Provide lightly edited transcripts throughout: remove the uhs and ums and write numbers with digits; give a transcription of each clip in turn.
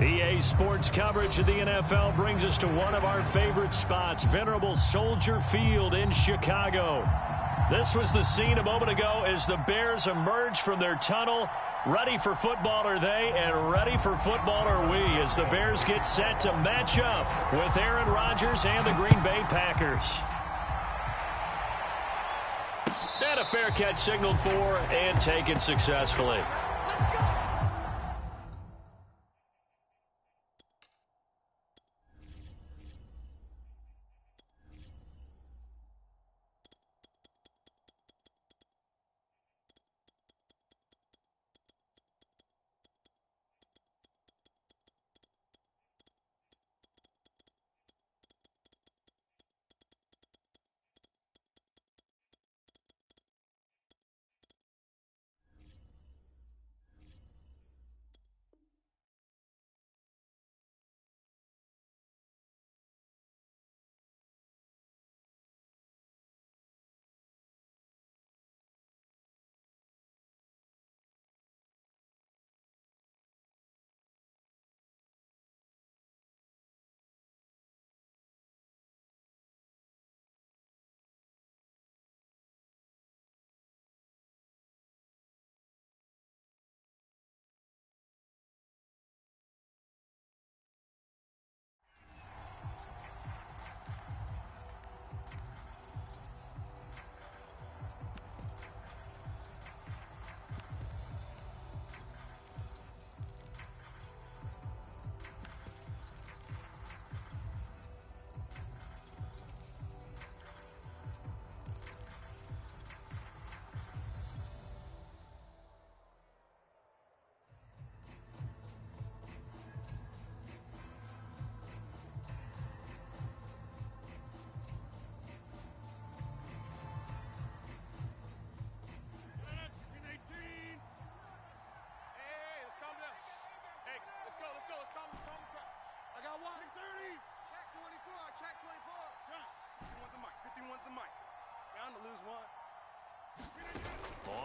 EA Sports coverage of the NFL brings us to one of our favorite spots, venerable Soldier Field in Chicago. This was the scene a moment ago as the Bears emerged from their tunnel. Ready for football are they, and ready for football are we, as the Bears get set to match up with Aaron Rodgers and the Green Bay Packers. And a fair catch signaled for and taken successfully.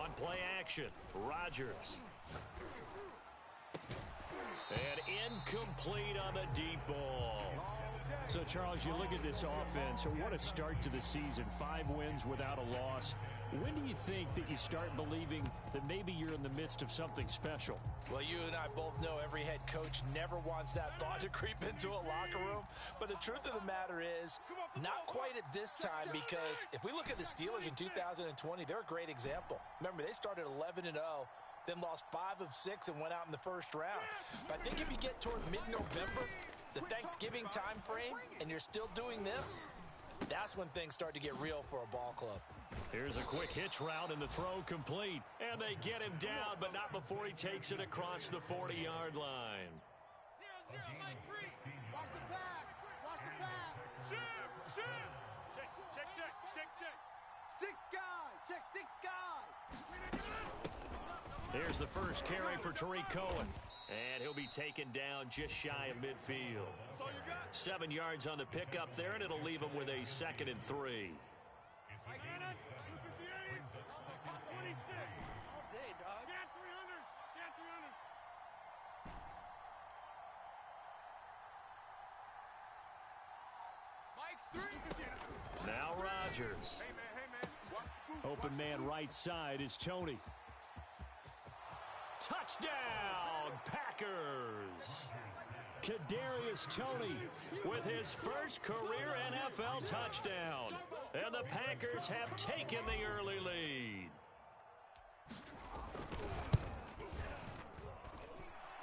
On play action, Rodgers. And incomplete on the deep ball. So, Charles, you look at this offense, what a start to the season. 5 wins without a loss. When do you think that you start believing that maybe you're in the midst of something special? Well, you and I both know every head coach never wants that thought to creep into a locker room. But the truth of the matter is, not quite at this time, because if we look at the Steelers in 2020, they're a great example. Remember, they started 11-0, then lost 5 of 6 and went out in the first round. But I think if you get toward mid-November, the Thanksgiving time frame, and you're still doing this, that's when things start to get real for a ball club. Here's a quick hitch route and the throw complete. And they get him down, but not before he takes it across the 40-yard line. 0-0, Mike Free. Watch the pass. Watch the pass. Shoot. Check. Six guy. Check 6 guy. Here's the first carry for Tariq Cohen. And he'll be taken down just shy of midfield. 7 yards on the pickup there, and it'll leave him with a 2nd and 3. Now Rodgers. Open man right side is Tony. Touchdown, Packers! Kadarius Toney with his first career NFL touchdown. And the Packers have taken the early lead.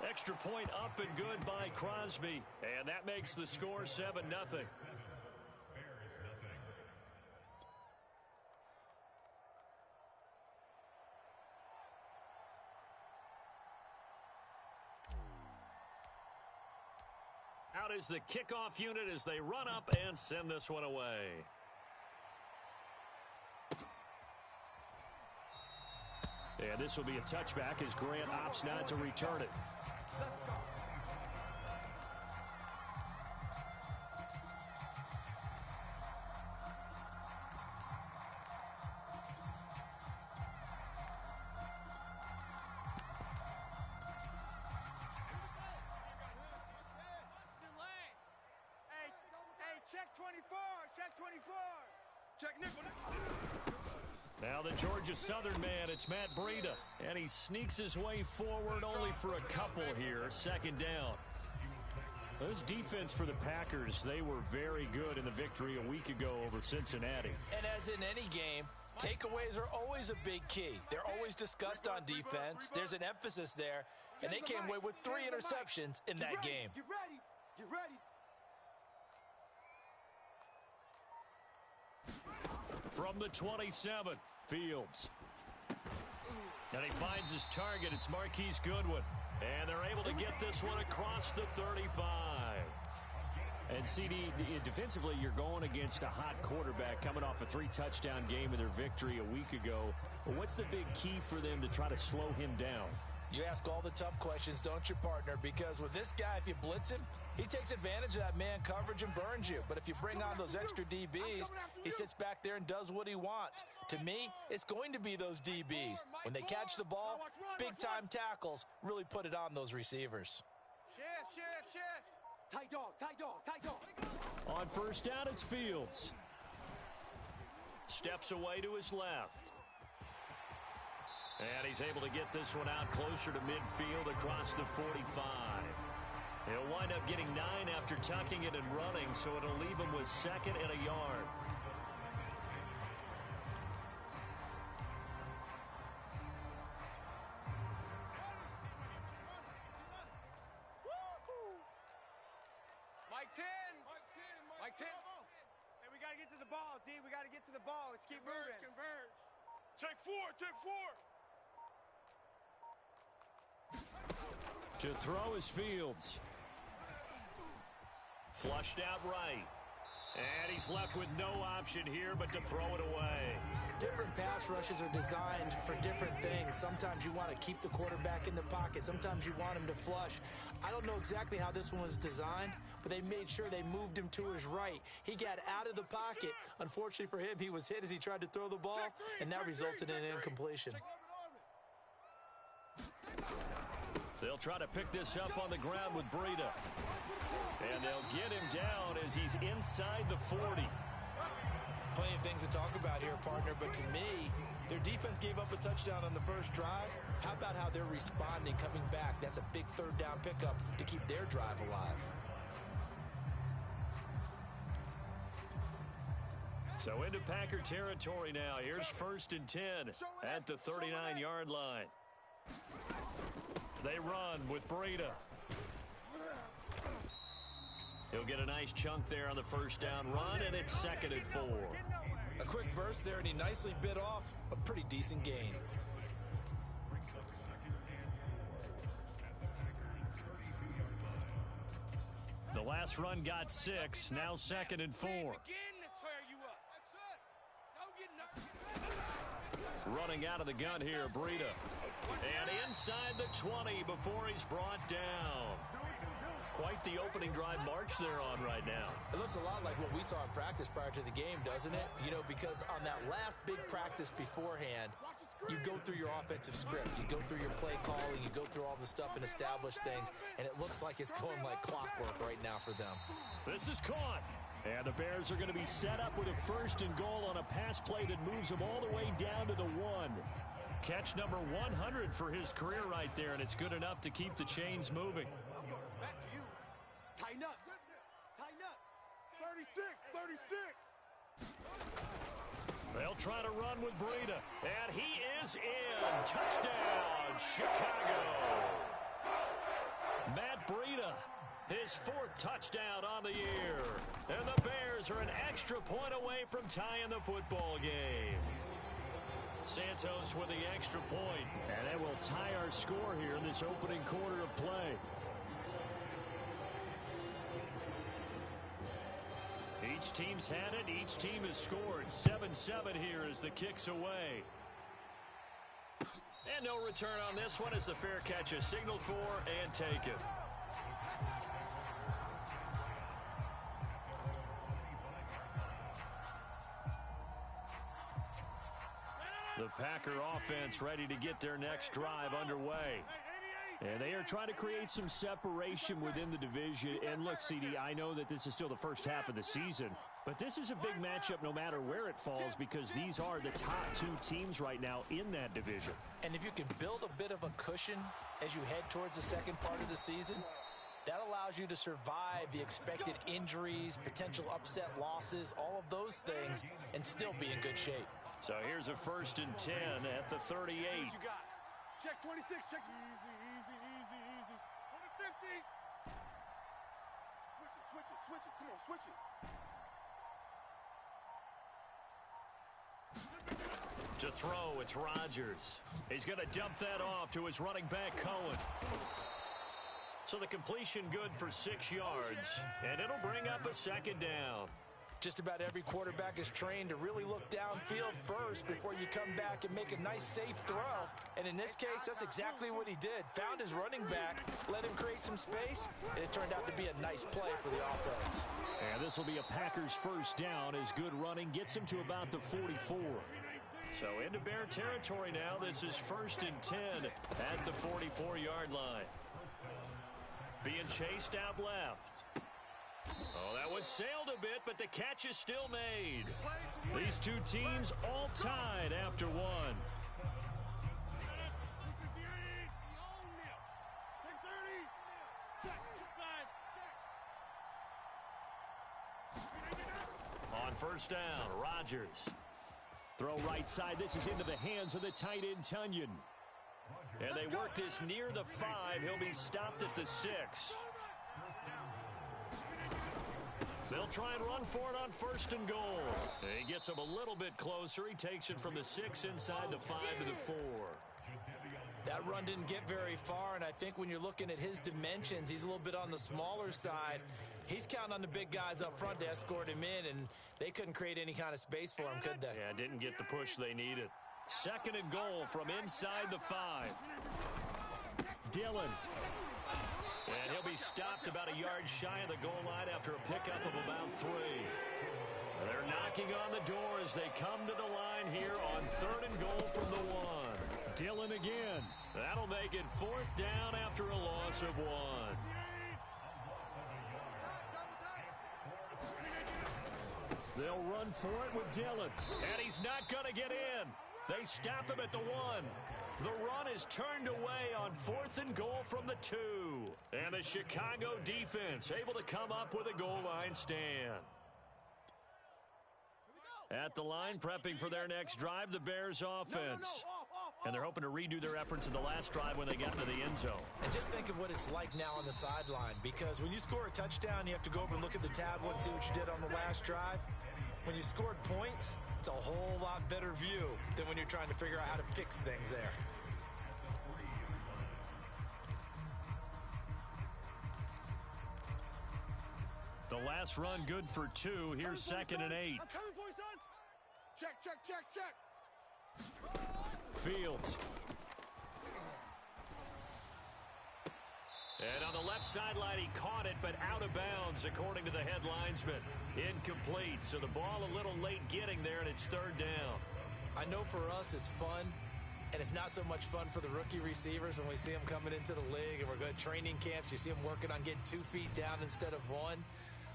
Extra point up and good by Crosby. And that makes the score 7-0. Out is the kickoff unit as they run up and send this one away. And this will be a touchback as Grant opts not to return it. Check 24. Check 24. Check nickel. Now the Georgia Southern man, it's Matt Breida. And he sneaks his way forward only for a couple here. Second down. This defense for the Packers, they were very good in the victory a week ago over Cincinnati. And as in any game, takeaways are always a big key. They're always discussed on defense. There's an emphasis there. And they came away with 3 interceptions in that game. Get ready. Get ready. From the 27, Fields. And he finds his target. It's Marquise Goodwin. And they're able to get this one across the 35. And CD, defensively, you're going against a hot quarterback coming off a 3-touchdown game in their victory a week ago. Well, what's the big key for them to try to slow him down? You ask all the tough questions, don't you, partner? Because with this guy, if you blitz him, he takes advantage of that man coverage and burns you. But if you bring on those extra DBs, he sits back there and does what he wants. To me, it's going to be those DBs. When they catch the ball, big-time tackles really put it on those receivers. Shift. Tight dog. On first down, it's Fields. Steps away to his left. And he's able to get this one out closer to midfield across the 45. He'll wind up getting 9 after tucking it and running, so it'll leave him with 2nd and a yard. Mike 10. Hey, we got to get to the ball, D. We got to get to the ball. Let's keep moving. Converge. Check 4. To throw is Fields. Flushed out right. And he's left with no option here but to throw it away. Different pass rushes are designed for different things. Sometimes you want to keep the quarterback in the pocket. Sometimes you want him to flush. I don't know exactly how this one was designed, but they made sure they moved him to his right. He got out of the pocket. Unfortunately for him, he was hit as he tried to throw the ball, and that resulted in an incompletion. They'll try to pick this up on the ground with Breida. And they'll get him down as he's inside the 40. Plenty of things to talk about here, partner, but to me, their defense gave up a touchdown on the first drive. How about how they're responding, coming back? That's a big 3rd down pickup to keep their drive alive. So into Packer territory now. Here's 1st and 10 at the 39-yard line. They run with Breida. He'll get a nice chunk there on the first down run, and it's 2nd and 4. A quick burst there, and he nicely bit off a pretty decent gain. The last run got 6, now 2nd and 4. Running out of the gun here, Breida. And inside the 20 before he's brought down. Quite the opening drive march they're on right now. It looks a lot like what we saw in practice prior to the game, doesn't it? You know, because on that last big practice beforehand, you go through your offensive script. You go through your play calling. You go through all the stuff and establish things. And it looks like it's going like clockwork right now for them. This is caught. And the Bears are going to be set up with a 1st and goal on a pass play that moves them all the way down to the 1. Catch number 100 for his career right there, and it's good enough to keep the chains moving. Back to you. Tighten up. 36. They'll try to run with Breida, and he is in. Touchdown, Chicago. Matt Breida, his 4th touchdown on the year. And the Bears are an extra point away from tying the football game. Santos with the extra point. And that will tie our score here in this opening quarter of play. Each team's had it. Each team has scored. 7-7 here as the kick's away. And no return on this one as the fair catch is signaled for and taken. The Packer offense ready to get their next drive underway. And they are trying to create some separation within the division. And look, CD, I know that this is still the first half of the season, but this is a big matchup no matter where it falls because these are the top two teams right now in that division. And if you can build a bit of a cushion as you head towards the second part of the season, that allows you to survive the expected injuries, potential upset losses, all of those things, and still be in good shape. So here's a 1st and 10 at the 38. Check 26, check. Easy. On the 50. Switch it. Come on, switch it. To throw, it's Rodgers. He's going to dump that off to his running back, Cohen. So the completion good for 6 yards, and it'll bring up a 2nd down. Just about every quarterback is trained to really look downfield first before you come back and make a nice, safe throw. And in this case, that's exactly what he did. Found his running back, let him create some space, and it turned out to be a nice play for the offense. And this will be a Packers 1st down as good running gets him to about the 44. So into Bear territory now. This is 1st and 10 at the 44-yard line. Being chased out left. Oh, that one sailed a bit, but the catch is still made. These two teams all tied after one. On 1st down, Rodgers. Throw right side. This is into the hands of the tight end, Tunyon. And they work this near the 5. He'll be stopped at the 6. They'll try and run for it on 1st and goal. He gets him a little bit closer. He takes it from the 6 inside the 5 to the 4. That run didn't get very far, and I think when you're looking at his dimensions, he's a little bit on the smaller side. He's counting on the big guys up front to escort him in, and they couldn't create any kind of space for him, could they? Yeah, didn't get the push they needed. 2nd and goal from inside the 5. Dillon. And he'll be stopped about a yard shy of the goal line after a pickup of about 3. They're knocking on the door as they come to the line here on 3rd and goal from the 1. Dillon again. That'll make it 4th down after a loss of 1. They'll run for it with Dillon. And he's not going to get in. They stop him at the 1. The run is turned away on 4th and goal from the 2. And the Chicago defense able to come up with a goal line stand. At the line, prepping for their next drive, the Bears offense. And they're hoping to redo their efforts in the last drive when they got to the end zone. And just think of what it's like now on the sideline, because when you score a touchdown, you have to go over and look at the tablet and see what you did on the last drive. When you scored points, it's a whole lot better view than when you're trying to figure out how to fix things there. The last run good for 2. Here's 2nd and 8. I'm coming for you, son. Check. Fields. And on the left sideline, he caught it, but out of bounds, according to the head linesman. Incomplete, so the ball a little late getting there, and it's 3rd down. I know for us it's fun, and it's not so much fun for the rookie receivers when we see them coming into the league, and we're going to training camps. You see them working on getting 2 feet down instead of 1.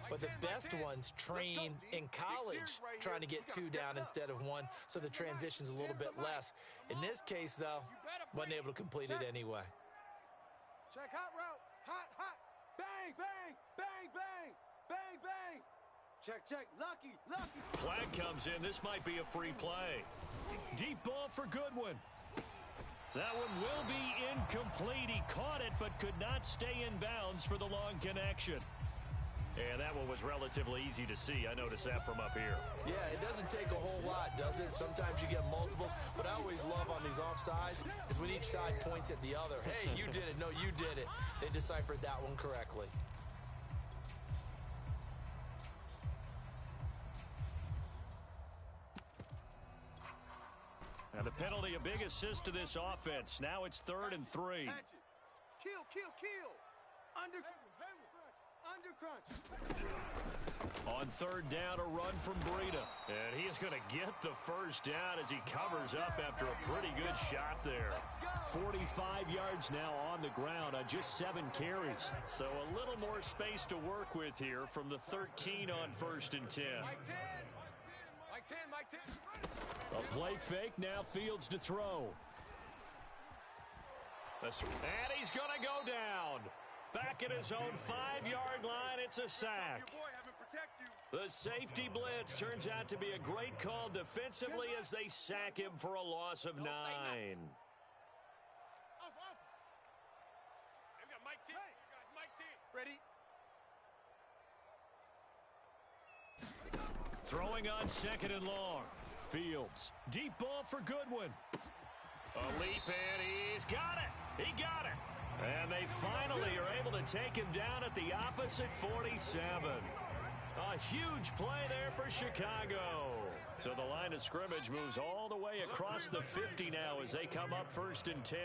But the best ones train in college trying to get 2 down instead of 1, so the transition's a little bit less. In this case, though, wasn't able to complete it anyway. Check hot route. Hot. Bang. Check. Lucky. Flag comes in. This might be a free play. Deep ball for Goodwin. That one will be incomplete. He caught it, but could not stay in bounds for the long connection. And that one was relatively easy to see. I noticed that from up here. Yeah, it doesn't take a whole lot, does it? Sometimes you get multiples. What I always love on these offsides is when each side points at the other. Hey, you did it. No, you did it. They deciphered that one correctly. And the penalty, a big assist to this offense. Now it's 3rd and 3. Kill. Under crunch. On 3rd down, a run from Breida. And he is going to get the 1st down as he covers up after a pretty good shot there. 45 yards now on the ground on just 7 carries. So a little more space to work with here from the 13 on 1st and 10. Mike 10. Mike 10. Mike 10. A play fake, now Fields to throw. And he's going to go down. Back at his own 5-yard line, it's a sack. The safety blitz turns out to be a great call defensively as they sack him for a loss of 9. Ready? Throwing on 2nd and long. Fields. Deep ball for Goodwin. A leap in. He's got it. He got it. And they finally are able to take him down at the opposite 47. A huge play there for Chicago. So the line of scrimmage moves all the way across the 50 now as they come up 1st and 10.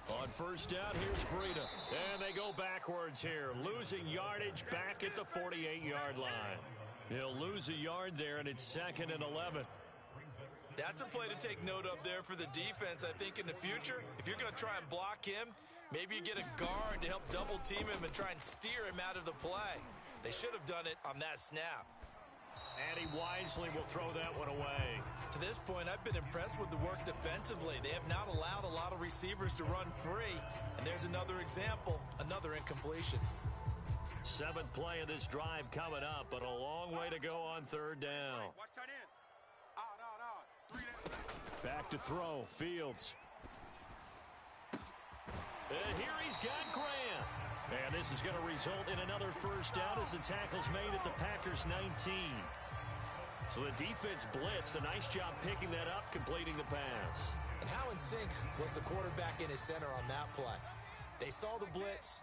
On 1st down, here's Breida. And they go backwards here, losing yardage back at the 48-yard line. He'll lose a yard there, and it's 2nd and 11. That's a play to take note of there for the defense. I think in the future, if you're going to try and block him, maybe you get a guard to help double team him and try and steer him out of the play. They should have done it on that snap. And he wisely will throw that one away. To this point, I've been impressed with the work defensively. They have not allowed a lot of receivers to run free. And there's another example, another incompletion. 7th play of this drive coming up, but a long way to go on 3rd down. Watch tight end. Out. 3 down. Back to throw. Fields. And here he's got Grant. And this is going to result in another 1st down as the tackle's made at the Packers' 19. So the defense blitzed. A nice job picking that up, completing the pass. And how in sync was the quarterback in his center on that play? They saw the blitz,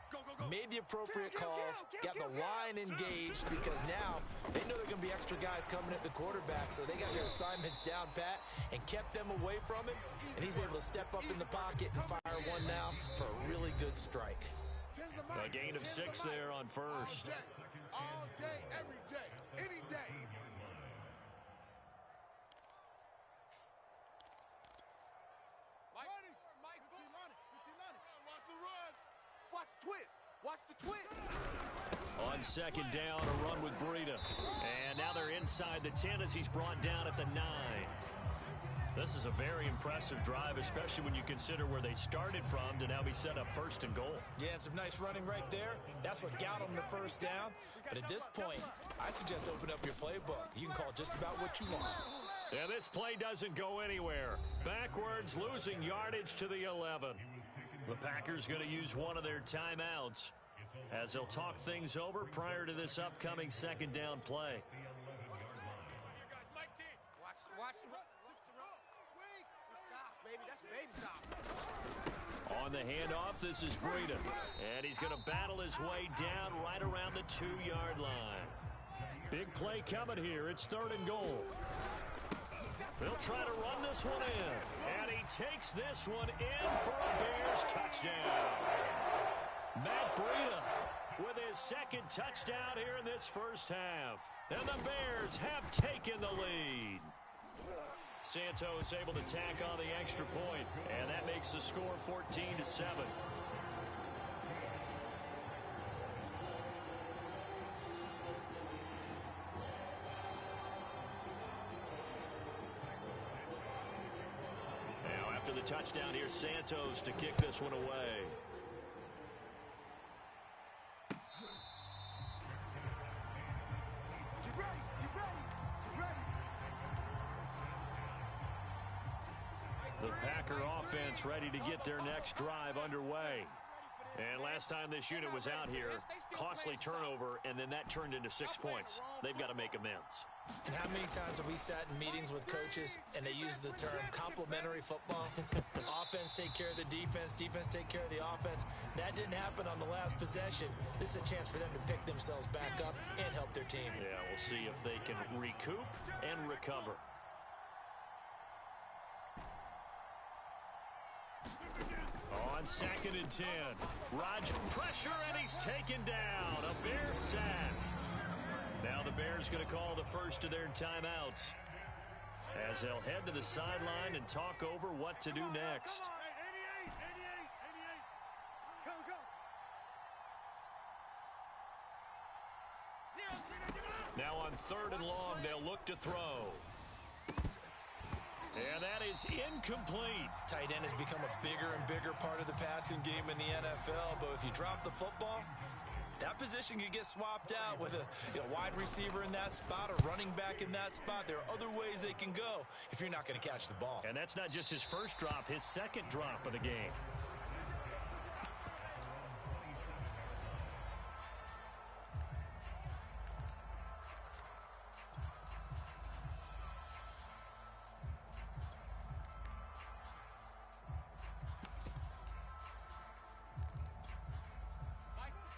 made the appropriate calls, got the line engaged because now they know there are going to be extra guys coming at the quarterback, so they got their assignments down pat and kept them away from him, and he's able to step up in the pocket and fire one now for a really good strike. A gain of 6 there on 1st. All day, every day, any day. Watch the twist. Watch the twist. On 2nd down, a run with Breida. And now they're inside the 10 as he's brought down at the 9. This is a very impressive drive, especially when you consider where they started from to now be set up 1st and goal. Yeah, and some nice running right there. That's what got them the 1st down. But at this point, I suggest open up your playbook. You can call just about what you want. And this play doesn't go anywhere. Backwards, losing yardage to the 11. The Packers going to use one of their timeouts as they'll talk things over prior to this upcoming 2nd down play. Watch. Baby, that's baby soft. On the handoff, this is Breida. And he's going to battle his way down right around the 2-yard line. Big play coming here. It's 3rd and goal. They'll try to run this one in. And he takes this one in for a Bears touchdown. Matt Breida with his 2nd touchdown here in this 1st half. And the Bears have taken the lead. Santos able to tack on the extra point, and that makes the score 14-7. Now after the touchdown, here's Santos to kick this one away. The Packer offense ready to get their next drive underway. And last time this unit was out here, costly turnover, and then that turned into 6 points. They've got to make amends. And how many times have we sat in meetings with coaches and they use the term complementary football? Offense take care of the defense, defense take care of the offense. That didn't happen on the last possession. This is a chance for them to pick themselves back up and help their team. Yeah, we'll see if they can recoup and recover. On 2nd and 10, Roger pressure, and he's taken down. A Bears sack. Now the Bears going to call the first of their timeouts. as they'll head to the sideline and talk over what to do next. Hey, 88, 88, 88. Come, come. Now on 3rd and long, they'll look to throw. And that is incomplete. Tight end has become a bigger and bigger part of the passing game in the NFL, but if you drop the football, that position could get swapped out with a wide receiver in that spot, a running back in that spot. There are other ways they can go if you're not going to catch the ball. And that's not just his first drop, his second drop of the game.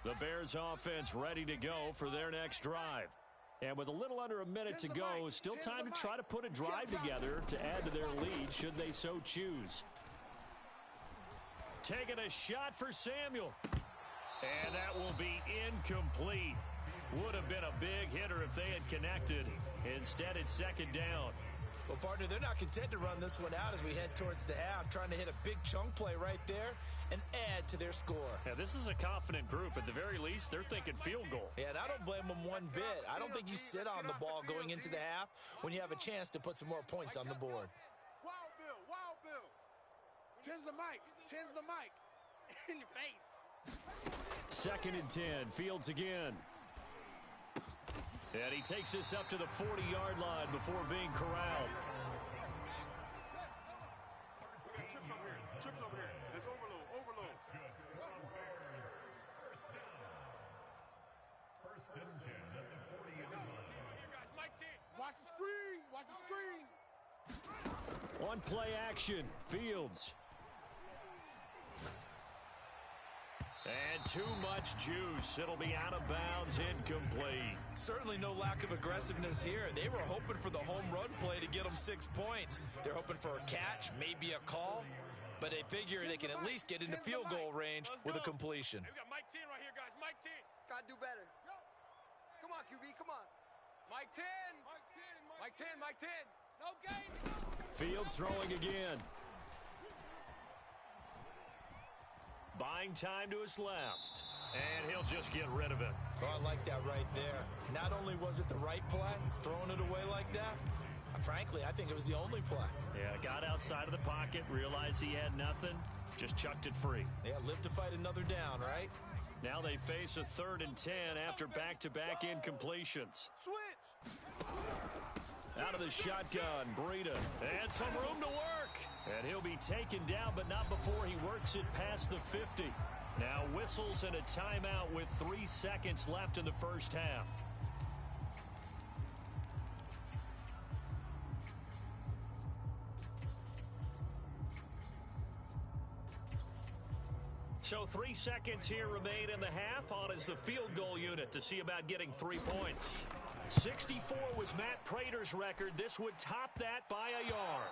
The Bears offense ready to go for their next drive. And with a little under a minute to go, still time to try to put a drive together to add to their lead should they so choose. Taking a shot for Samuel. And that will be incomplete. Would have been a big hitter if they had connected. Instead, it's second down. Well, partner, they're not content to run this one out as we head towards the half, trying to hit a big chunk play right there and add to their score. Yeah, this is a confident group. At the very least, they're thinking field goal. Yeah, and I don't blame them one bit. I don't think you sit on the ball going into the half when you have a chance to put some more points on the board. Wild Bill, Wild Bill. Tens the mic, in your face. 2nd and 10, Fields again. And he takes this up to the 40-yard line before being corralled. Trips over here. Let's overload. Watch the screen. One play action, Fields. And too much juice. It'll be out of bounds, incomplete. Certainly no lack of aggressiveness here. They were hoping for the home run play to get them 6 points. They're hoping for a catch, maybe a call, but they figure they can at least get into field goal range with a completion. Hey, we got Mike 10 right here, guys. Mike 10. Gotta do better. Come on, QB, come on. Mike 10. Mike 10. Mike 10. No game. Fields throwing again. Buying time to his left. And he'll just get rid of it. Oh, I like that right there. Not only was it the right play, throwing it away like that, frankly, I think it was the only play. Yeah, got outside of the pocket, realized he had nothing, just chucked it free. Yeah, live to fight another down, right? Now they face a 3rd and 10 after back-to-back incompletions. Switch. Out of the shotgun, Breida. And some room to work. And he'll be taken down, but not before he works it past the 50. Now whistles and a timeout with 3 seconds left in the first half. So 3 seconds here remain in the half. On is the field goal unit to see about getting 3 points. 64 was Matt Prater's record. This would top that by a yard.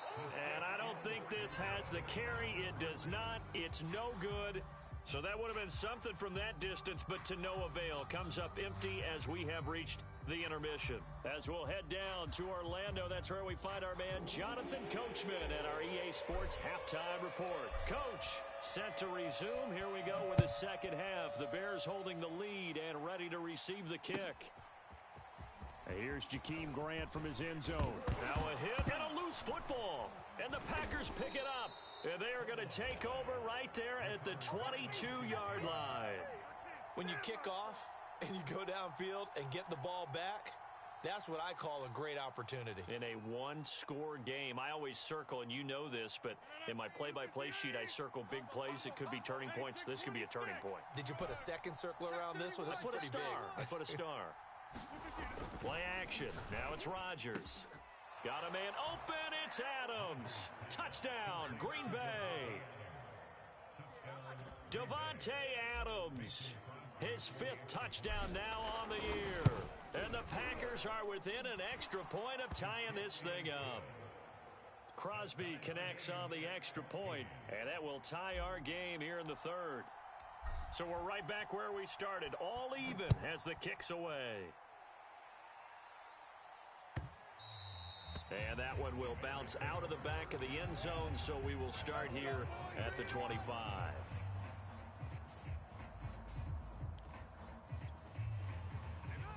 And I don't think this has the carry. It does not. It's no good. So that would have been something from that distance, but to no avail. Comes up empty as we have reached the intermission. As we'll head down to Orlando, that's where we find our man Jonathan Coachman at our EA Sports Halftime Report. Coach, set to resume. Here we go with the second half. The Bears holding the lead and ready to receive the kick. Here's Jakeem Grant from his end zone. Now a hit and a loose football. And the Packers pick it up. And they are going to take over right there at the 22-yard line. When you kick off and you go downfield and get the ball back, that's what I call a great opportunity. In a one-score game, I always circle, and you know this, but in my play-by-play sheet, I circle big plays. It could be turning points. This could be a turning point. Did you put a second circle around this one? This is pretty big. I put a star. Play action. Now it's Rodgers. Got a man open. It's Adams. Touchdown, Green Bay. Devontae Adams. His 5th touchdown now on the year. And the Packers are within an extra point of tying this thing up. Crosby connects on the extra point, and that will tie our game here in the 3rd. So we're right back where we started, all even as the kick's away. And that one will bounce out of the back of the end zone, so we will start here at the 25.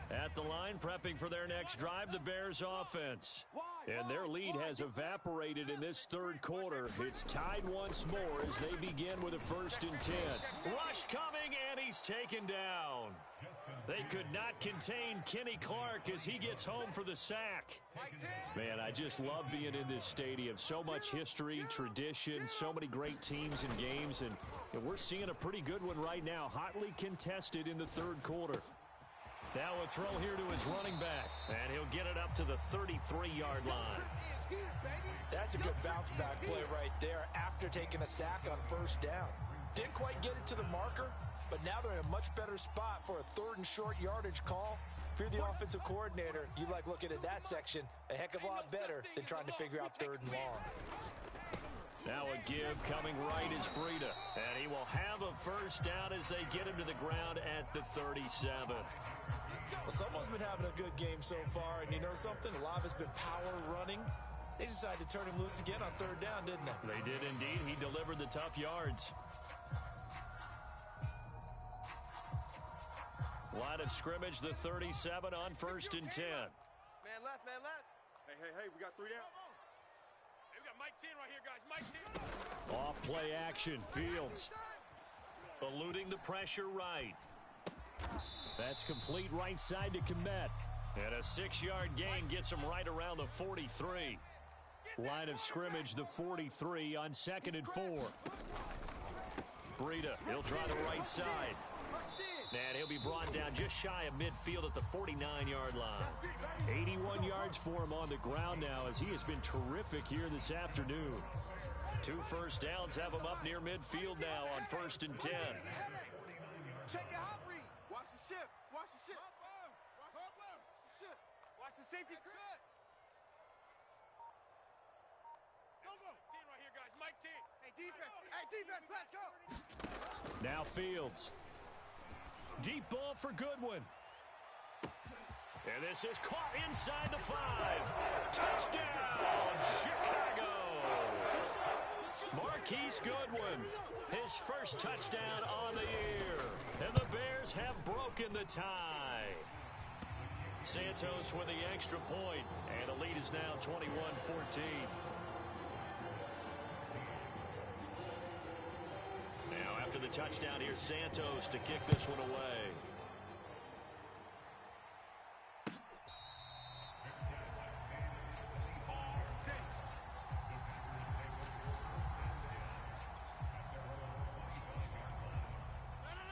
At the line, prepping for their next drive, the Bears offense. And their lead has evaporated in this third quarter. It's tied once more as they begin with a 1st and 10. Rush coming, and he's taken down. They could not contain Kenny Clark as he gets home for the sack. Man, I just love being in this stadium. So much history, tradition, so many great teams and games. And we're seeing a pretty good one right now, hotly contested in the third quarter. Now a throw here to his running back, and he'll get it up to the 33-yard line. That's a good bounce back play right there after taking a sack on 1st down. Didn't quite get it to the marker, but now they're in a much better spot for a 3rd and short yardage call. If you're the offensive coordinator, you like looking at that section a heck of a lot better than trying to figure out 3rd and long. Now a give coming right is Breida, and he will have a 1st down as they get him to the ground at the 37. Well, someone's been having a good game so far, and you know something? A lot of it's been power running. They decided to turn him loose again on 3rd down, didn't they? They did indeed. He delivered the tough yards. Line of scrimmage, the 37 on 1st and 10. Man left, man left. Hey, we got 3 down. Hey, we got Mike 10 right here, guys. Mike 10. Off play action, Fields. Eluding the pressure right. That's complete right side to Kmet. And a 6-yard gain gets him right around the 43. Line of scrimmage, the 43 on 2nd and 4. Breida, he'll try the right side. And he'll be brought down just shy of midfield at the 49-yard line. 81 yards for him on the ground now as he has been terrific here this afternoon. 2 1st downs have him up near midfield now on 1st and 10. Check your hot read. Watch the shift. Watch the shift. Watch the shift. Watch the safety. Go. 10 right here, guys. Mike 10. Hey, defense, let's go. Now Fields. Deep ball for Goodwin. And this is caught inside the 5. Touchdown, Chicago. Marquise Goodwin, his 1st touchdown on the year. And the Bears have broken the tie. Santos with the extra point, and the lead is now 21-14. Now after the touchdown, here's Santos to kick this one away.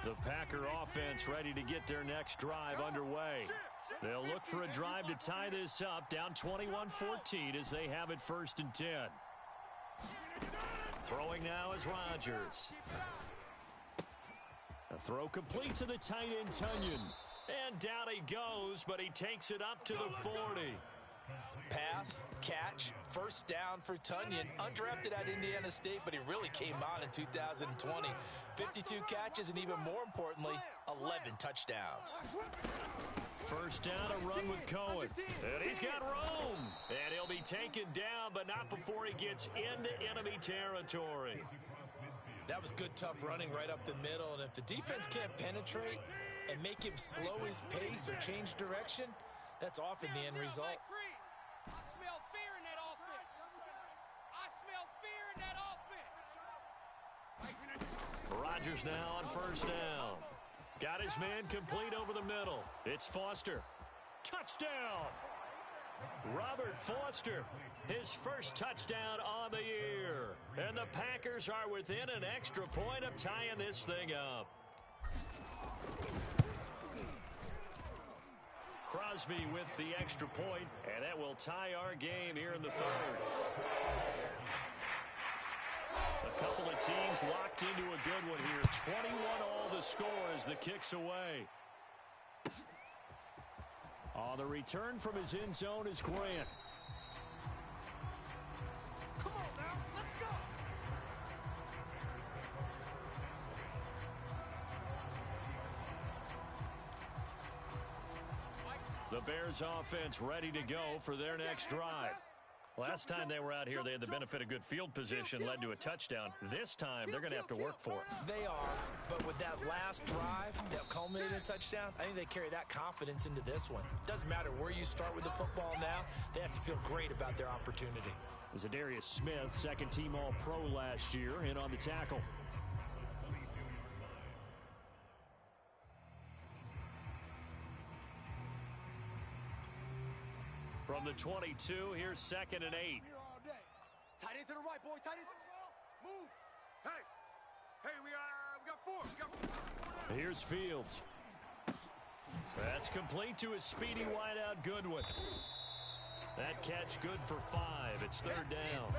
The Packer offense ready to get their next drive underway. They'll look for a drive to tie this up, down 21-14 as they have it 1st and 10. Throwing now is Rodgers. A throw complete to the tight end, Tunyon. And down he goes, but he takes it up to the 40. Pass, catch, 1st down for Tunyon. Undrafted at Indiana State, but he really came on in 2020. 52 catches, and even more importantly, 11 touchdowns. 1st down, a run with Cohen. And he's got room. And he'll be taken down, but not before he gets into enemy territory. That was good, tough running right up the middle. And if the defense can't penetrate and make him slow his pace or change direction, that's often the end result. I smell fear in that offense. I smell fear in that offense. Rodgers now on 1st down. Got his man complete over the middle. It's Foster. Touchdown! Robert Foster, his 1st touchdown on the year. And the Packers are within an extra point of tying this thing up. Crosby with the extra point, and that will tie our game here in the 3rd. A couple of teams locked into a good one here. 21-all the score as the kick's away. On the return from his end zone is Grant. Come on now, let's go. The Bears offense ready to go for their next drive. Last time they were out here, they had the benefit of good field position, led to a touchdown. This time, they're going to have to work for it. They are, but with that last drive that culminated in a touchdown, I think they carry that confidence into this one. Doesn't matter where you start with the football now, they have to feel great about their opportunity. Zadarius Smith, second-team All-Pro last year, in on the tackle. From the 22, here's 2nd and 8. Here all day. Tight end to the right, boys. Tight end. Move. Hey, we got four. We got four. Here's Fields. That's complete to his speedy wideout Goodwin. That catch good for 5. It's 3rd down.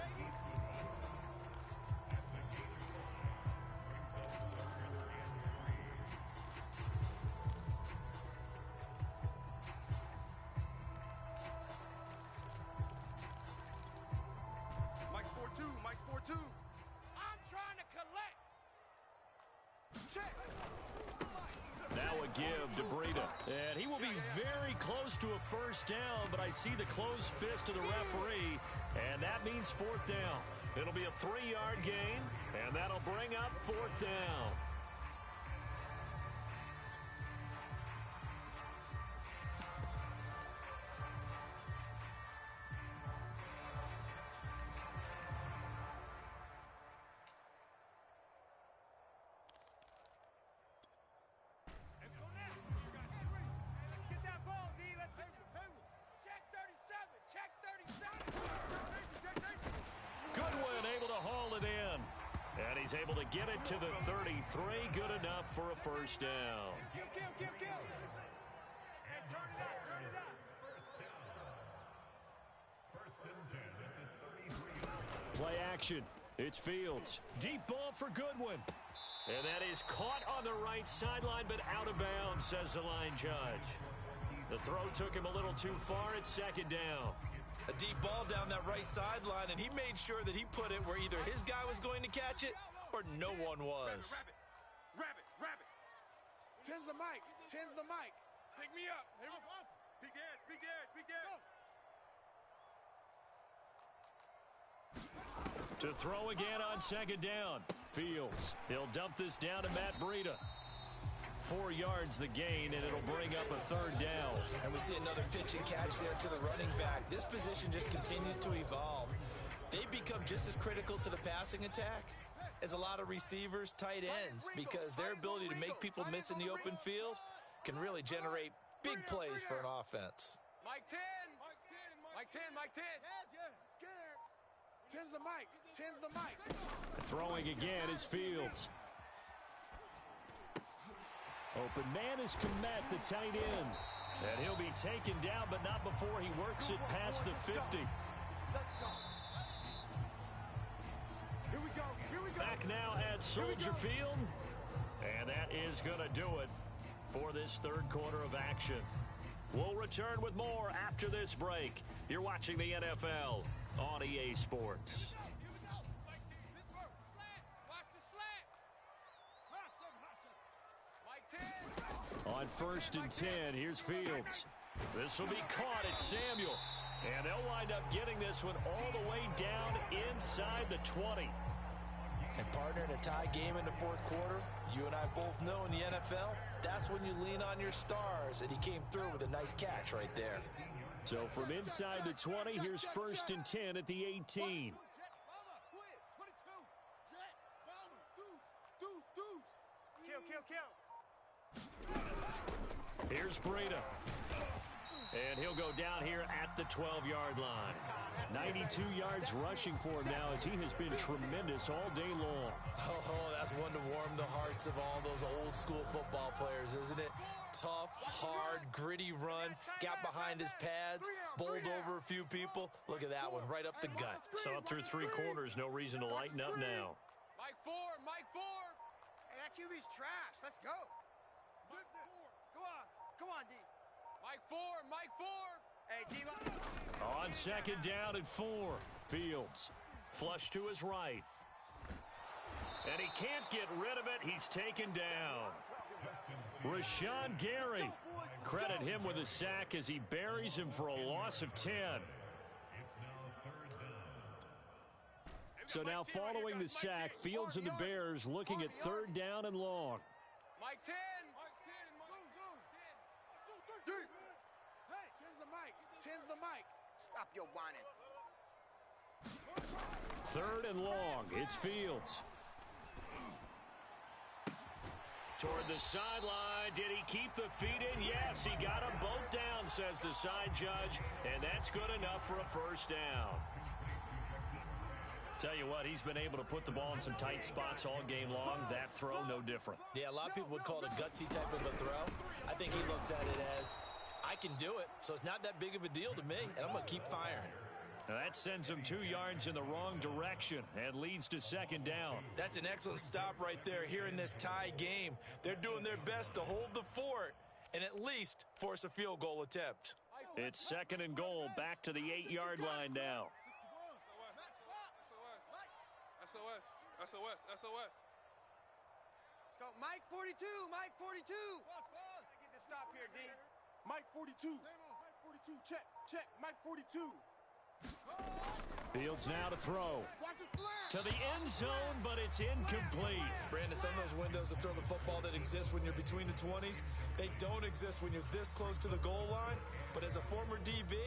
Mike's 4-2. I'm trying to collect. Check. Now a give to Breida. And he will be very close to a first down, but I see the closed fist of the referee, and that means 4th down. It'll be a 3-yard gain, and that'll bring up 4th down. Let's go now. Let's get that ball, D. Let's get check 37. Check 37. Goodwin able to haul it in. And he's able to get it to the 33. Good enough for a first down. Kill. And turn it up. Play action. It's Fields. Deep ball for Goodwin. And that is caught on the right sideline, but out of bounds, says the line judge. The throw took him a little too far. It's 2nd down. A deep ball down that right sideline, and he made sure that he put it where either his guy was going to catch it or no one was. Rabbit. Tens the mic. Pick me up. Big edge. To throw again on 2nd down. Fields. He'll dump this down to Matt Breida. 4 yards the gain, and it'll bring up a 3rd down. And we see another pitch and catch there to the running back. This position just continues to evolve. They become just as critical to the passing attack as a lot of receivers, tight ends, because their ability to make people miss in the open field can really generate big plays for an offense. Mike 10. Scared. Tens the mic. Throwing again is Fields. Open man is Komet, the tight end. And he'll be taken down, but not before he works it past the 50. Let's go. Here we go. Back now at Soldier Field. And that is going to do it for this 3rd quarter of action. We'll return with more after this break. You're watching the NFL on EA Sports. On 1st and 10, here's Fields. This will be caught at Samuel. And they'll wind up getting this one all the way down inside the 20. And partner, in a tie game in the 4th quarter, you and I both know in the NFL, that's when you lean on your stars. And he came through with a nice catch right there. So from inside the 20, here's 1st and 10 at the 18. Here's Breida. And he'll go down here at the 12-yard line. 92 yards rushing for him now as he has been tremendous all day long. Oh, that's one to warm the hearts of all those old-school football players, isn't it? Tough, hard, gritty run, got behind his pads, bowled over a few people. Look at that one, right up the gut. Saw it through 3 quarters, no reason to lighten up now. Mike 4. Hey, that QB's trash. Let's go. Come on, D. Mike 4. Hey, D. On 2nd down and 4, Fields. Flush to his right. And he can't get rid of it. He's taken down. Rashawn Gary. Credit him with a sack as he buries him for a loss of 10. So now following the sack, Fields and the Bears looking at 3rd down and long. Mike 10. Zoom. Hey, 10's the mic. 10's the mic. Stop your whining. 3rd and long. It's Fields. Toward the sideline. Did he keep the feet in? Yes, he got them both down, says the side judge. And that's good enough for a 1st down. Tell you what, he's been able to put the ball in some tight spots all game long. That throw, no different. Yeah, a lot of people would call it a gutsy type of a throw. I think he looks at it as, I can do it, so it's not that big of a deal to me, and I'm going to keep firing. Now that sends him 2 yards in the wrong direction and leads to 2nd down. That's an excellent stop right there here in this tie game. They're doing their best to hold the fort and at least force a field goal attempt. It's 2nd and goal, back to the 8-yard line now. SOS. Let's go. Mike 42. Mike 42. Get the stop here, D. Mike 42. Mike 42. Check. Mike 42. Fields now to throw. To the end zone, but it's incomplete. Brandon, some of those windows to throw the football that exist when you're between the 20s, they don't exist when you're this close to the goal line. But as a former DB,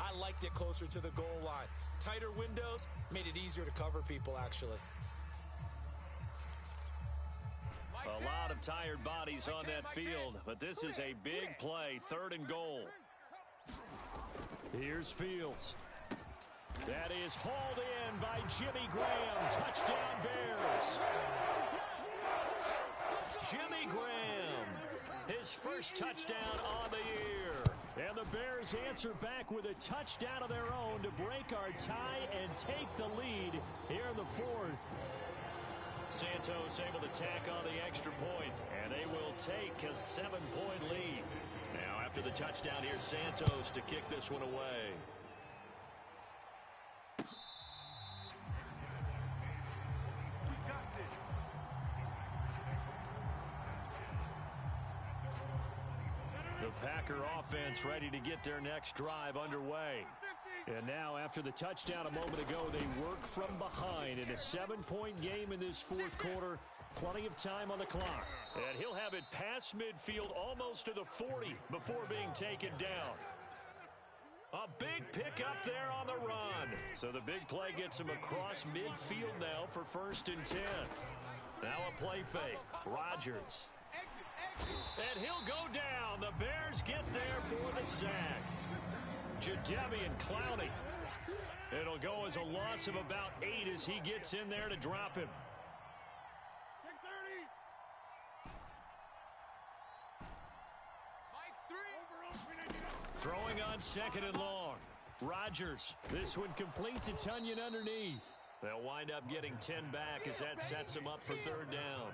I liked it closer to the goal line. Tighter windows made it easier to cover people, actually. A lot of tired bodies on that field, but this is a big play, 3rd and goal. Here's Fields. That is hauled in by Jimmy Graham. Touchdown, Bears. Jimmy Graham, his first touchdown on the year. And the Bears answer back with a touchdown of their own to break our tie and take the lead here in the 4th. Santos able to tack on the extra point, and they will take a 7-point lead. Now after the touchdown, here's Santos to kick this one away. The Packer offense ready to get their next drive underway. And now, after the touchdown a moment ago, they work from behind in a 7-point game in this 4th quarter. Plenty of time on the clock. And he'll have it past midfield almost to the 40 before being taken down. A big pickup there on the run. So the big play gets him across midfield now for 1st and 10. Now a play fake. Rodgers. And he'll go down. The Bears get there for the sack. Jadeveon Clowney. It'll go as a loss of about 8 as he gets in there to drop him. Throwing on 2nd and long. Rodgers. This one complete to Tunyon underneath. They'll wind up getting 10 back as that sets them up for 3rd down.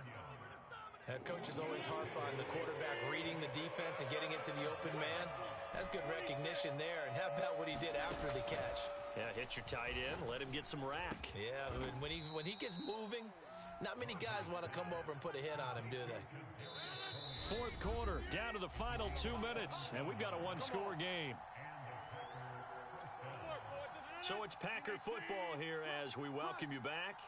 Coaches always harp on the quarterback reading the defense and getting it to the open man. That's good recognition there. And how about what he did after the catch? Yeah, hit your tight end, let him get some rack. Yeah, when he gets moving, not many guys want to come over and put a hit on him, do they? 4th quarter, down to the final 2 minutes, and we've got a 1-score game. So it's Packer football here as we welcome you back.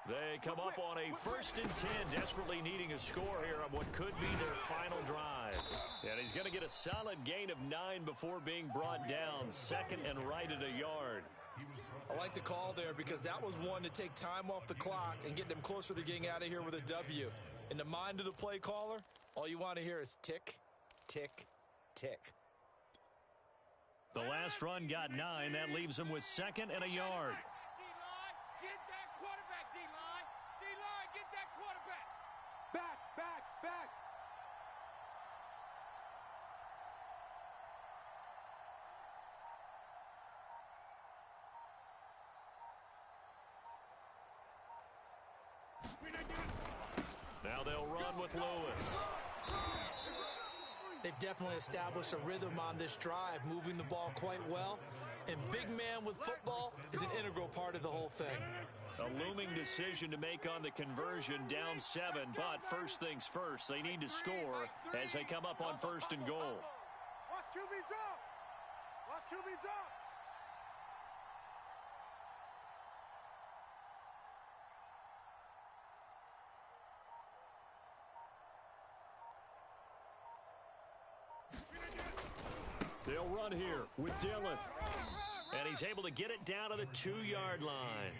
They come up on a 1st and 10, desperately needing a score here on what could be their final drive. And he's going to get a solid gain of 9 before being brought down, 2nd and right at a yard. I like the call there because that was one to take time off the clock and get them closer to getting out of here with a W. In the mind of the play caller, all you want to hear is tick, tick, tick. The last run got 9. That leaves them with 2nd and a yard. D-line, get that quarterback, D-line. D-line, get that quarterback. Back. Now they'll run with Lewis. They've definitely established a rhythm on this drive, moving the ball quite well. And big man with football is an integral part of the whole thing. A looming decision to make on the conversion, down 7. But first things first, they need to score as they come up on 1st and goal. Watch QB drop. Watch QB drop. They'll run here with Dillon. And he's able to get it down to the 2-yard line.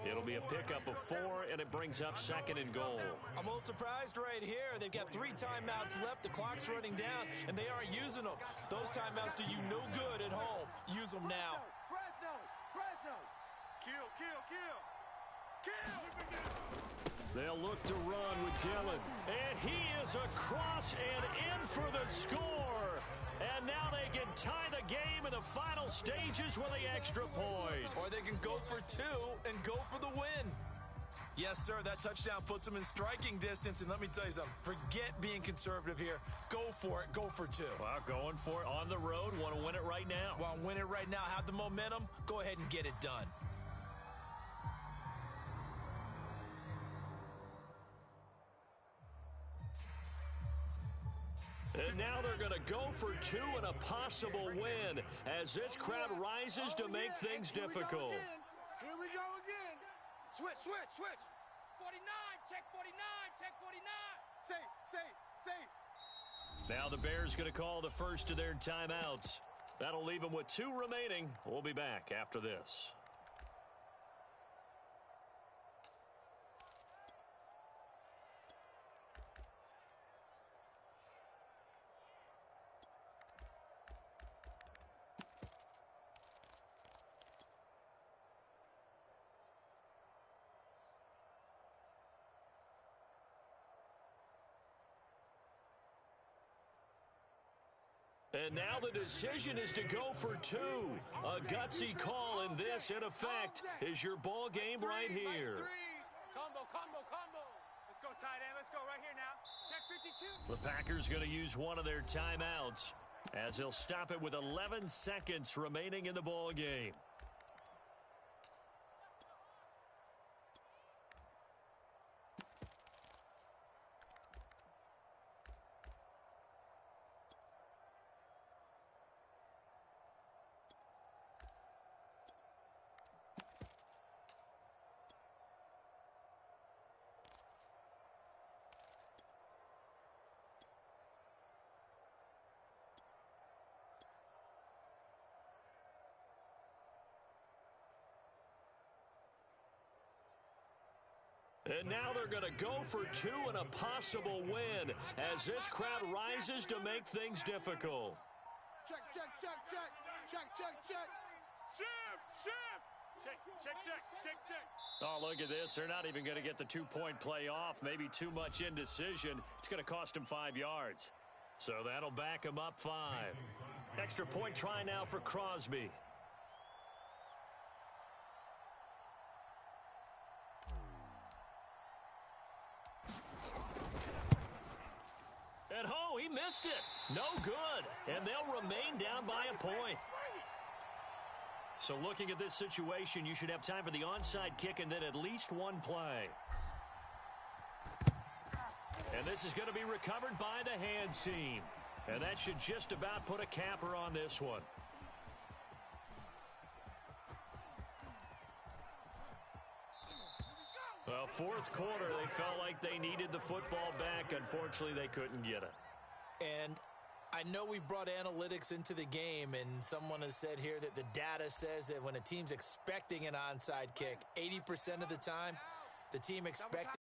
It'll be a pickup of 4, and it brings up 2nd and goal. I'm a little surprised right here. They've got 3 timeouts left. The clock's running down, and they aren't using them. Those timeouts do you no good at home. Use them now. Fresno. Kill. They'll look to run with Dillon. And he is across and in for the score. And now they can tie the game in the final stages with the extra point. Or they can go for 2 and go for the win. Yes, sir, that touchdown puts them in striking distance. And let me tell you something, forget being conservative here. Go for it. Go for 2. Well, going for it on the road. Want to win it right now. Want to win it right now. Have the momentum. Go ahead and get it done. And now they're going to go for 2 and a possible win as this crowd rises to make things difficult. Here we go again. Switch. 49, check 49, check 49. Safe. Now the Bears going to call the first of their timeouts. That'll leave them with 2 remaining. We'll be back after this. And now the decision is to go for 2. A gutsy call, and this, in effect, is your ball game right here. Combo. Let's go, tight end. Let's go right here now. Check 52. The Packers going to use one of their timeouts as they'll stop it with 11 seconds remaining in the ball game. And now they're going to go for 2 and a possible win as this crowd rises to make things difficult. Check. Check. Oh, look at this. They're not even going to get the 2-point play off. Maybe too much indecision. It's going to cost them 5 yards. So that'll back them up 5. Extra point try now for Crosby. And he missed it. No good. And they'll remain down by a point. So looking at this situation, you should have time for the onside kick and then at least 1 play. And this is going to be recovered by the hands team. And that should just about put a capper on this one. Well, 4th quarter, they felt like they needed the football back. Unfortunately, they couldn't get it. And I know we've brought analytics into the game, and someone has said here that the data says that when a team's expecting an onside kick, 80% of the time, the team expecting